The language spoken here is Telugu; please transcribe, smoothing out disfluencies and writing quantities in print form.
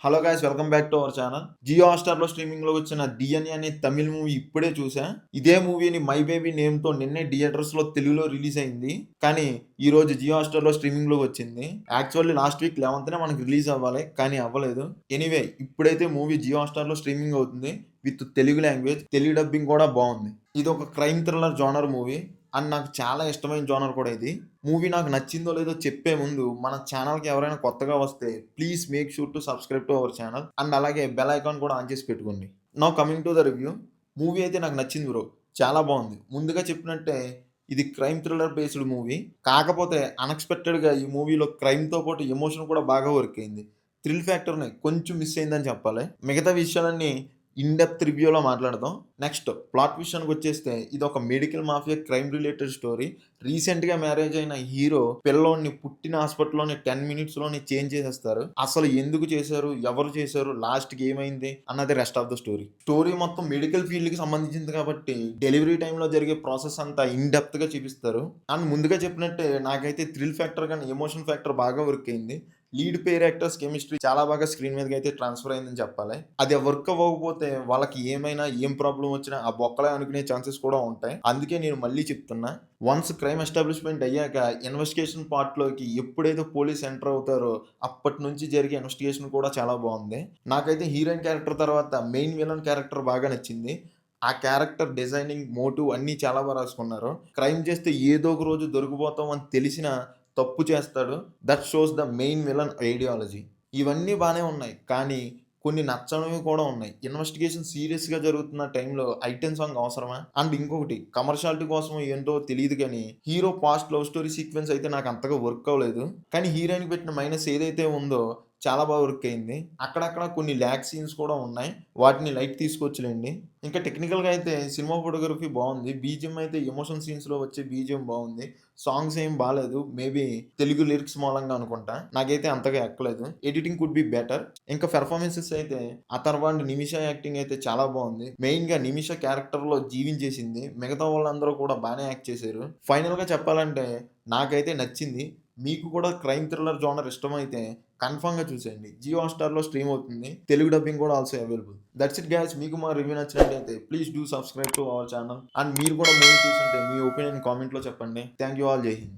Hello guys, welcome back to our channel. Jio Hotstar లో స్ట్రీమింగ్ లో వచ్చిన 'డిఎన్ఏ' అనే తమిళ్ మూవీ ఇప్పుడే చూసా. ఇదే మూవీని 'మై బేబీ' నేమ్ తో నిన్నే థియేటర్స్ లో తెలుగులో రిలీజ్ అయింది. కానీ ఈ రోజు జియో హాట్‌స్టార్ లో స్ట్రీమింగ్ లో వచ్చింది. యాక్చువల్లీ లాస్ట్ వీక్ 11th మనకి రిలీజ్ అవ్వాలి, కానీ అవ్వలేదు. ఎనీవే, ఇప్పుడైతే మూవీ జియో హాట్‌స్టార్ లో స్ట్రీమింగ్ అవుతుంది with Telugu language. Telugu dubbing కూడా బాగుంది. ఇది ఒక crime thriller genre movie and నాకు చాలా ఇష్టమైన జానర్ కూడా ఇది. మూవీ నాకు నచ్చిందో లేదో చెప్పే ముందు మన ఛానల్కి ఎవరైనా కొత్తగా వస్తే please make sure to subscribe to our channel and అలాగే బెల్ ఐకాన్ కూడా ఆన్ చేసి పెట్టుకోండి. Now coming to the review. Movie అయితే నాకు నచ్చింది బ్రో, చాలా బాగుంది. ముందుగా చెప్పినట్టే ఇది క్రైమ్ థ్రిల్లర్ బేస్డ్ మూవీ. కాకపోతే అన్ఎక్స్పెక్టెడ్గా ఈ మూవీలో క్రైమ్తో పాటు ఎమోషన్ కూడా బాగా వర్క్ అయింది. థ్రిల్ ఫ్యాక్టర్ని కొంచెం మిస్ అయిందని చెప్పాలి. మిగతా విషయాలన్నీ ఇన్ డెప్త్ రివ్యూలో మాట్లాడదాం. నెక్స్ట్ ప్లాట్ విషయానికి వచ్చేస్తే ఇది ఒక medical mafia crime related story. Recent గా మ్యారేజ్ అయిన హీరో పిల్లోడిని పుట్టిన హాస్పిటల్లోనే 10 minutes లోనే చేంజ్ చేసేస్తారు. అసలు ఎందుకు చేశారు, ఎవరు చేశారు, లాస్ట్ కి ఏమైంది అన్నది rest of the story. Story మొత్తం మెడికల్ ఫీల్డ్ కి సంబంధించింది కాబట్టి డెలివరీ టైంలో జరిగే ప్రాసెస్ అంతా ఇన్ డెప్త్ గా చూపిస్తారు. అండ్ ముందుగా చెప్పినట్టే నాకైతే థ్రిల్ ఫ్యాక్టర్ కానీ ఎమోషన్ ఫ్యాక్టర్ బాగా వర్క్ అయింది. లీడ్ పేర్ యాక్టర్స్ కెమిస్ట్రీ చాలా బాగా స్క్రీన్ మీదకి అయితే ట్రాన్స్ఫర్ అయిందని చెప్పాలి. అది వర్క్ అవ్వకపోతే వాళ్ళకి ఏమైనా ఏం ప్రాబ్లం వచ్చినా ఆ బొక్కలే అనుకునే ఛాన్సెస్ కూడా ఉంటాయి. అందుకే నేను మళ్ళీ చెప్తున్నా, వన్స్ క్రైమ్ ఎస్టాబ్లిష్మెంట్ అయ్యాక ఇన్వెస్టిగేషన్ పార్ట్ లోకి ఎప్పుడైతే పోలీస్ ఎంటర్ అవుతారో అప్పటి నుంచి జరిగే ఇన్వెస్టిగేషన్ కూడా చాలా బాగుంది. నాకైతే హీరోయిన్ క్యారెక్టర్ తర్వాత మెయిన్ విలన్ క్యారెక్టర్ బాగా నచ్చింది. ఆ క్యారెక్టర్ డిజైనింగ్, మోటివ్ అన్నీ చాలా బాగా రాసుకున్నారు. క్రైమ్ చేస్తే ఏదో ఒక రోజు దొరికిపోతాం అని తెలిసిన తప్పు చేస్తాడు. That shows the main villain ideology. ఇవన్నీ బాగానే ఉన్నాయి, కానీ కొన్ని నచ్చనివి కూడా ఉన్నాయి. ఇన్వెస్టిగేషన్ సీరియస్గా జరుగుతున్న టైంలో ఐటెం సాంగ్ అవసరమా? అండ్ ఇంకొకటి కమర్షియాలిటీ కోసం ఏంటో తెలియదు, కానీ hero past love story sequence అయితే నాకు అంతగా వర్క్ అవ్వలేదు. కానీ హీరోయిన్ పెట్టిన మైనస్ ఏదైతే ఉందో చాలా బాగా వర్క్ అయింది. అక్కడక్కడ కొన్ని ల్యాగ్ సీన్స్ కూడా ఉన్నాయి, వాటిని లైట్ తీసుకోవచ్చులేండి. ఇంకా టెక్నికల్గా అయితే సినిమా ఫోటోగ్రఫీ బాగుంది. బీజిఎం అయితే ఎమోషన్ సీన్స్లో వచ్చే బీజిఎం బాగుంది. సాంగ్స్ ఏం బాగాలేదు, మేబీ తెలుగు లిరిక్స్ మూలంగా అనుకుంటా. నాకైతే అంతగా ఎక్కలేదు. Editing could be better. ఇంకా పెర్ఫార్మెన్సెస్ అయితే అథర్వ అండ్ నిమిష యాక్టింగ్ అయితే చాలా బాగుంది. మెయిన్ గా నిమిష క్యారెక్టర్ లో జీవించేసింది. మిగతా వాళ్ళందరూ కూడా బాగానే యాక్ట్ చేశారు. ఫైనల్ గా చెప్పాలంటే నాకైతే నచ్చింది. మీకు కూడా క్రైమ్ థ్రిల్లర్ జోనర్ ఇష్టమైతే కన్ఫర్మ్ గా చూసేయండి. జియో హాట్‌స్టార్ లో స్ట్రీమ్ అవుతుంది. తెలుగు డబ్బింగ్ కూడా also available. That's it guys. మీకు మా రివ్యూ నచ్చినట్లయితే please do subscribe to our channel. And మీరు కూడా మూవీ చూసుంటే మీ ఒపీనియన్ కామెంట్ లో చెప్పండి. Thank you all. జై హింద్.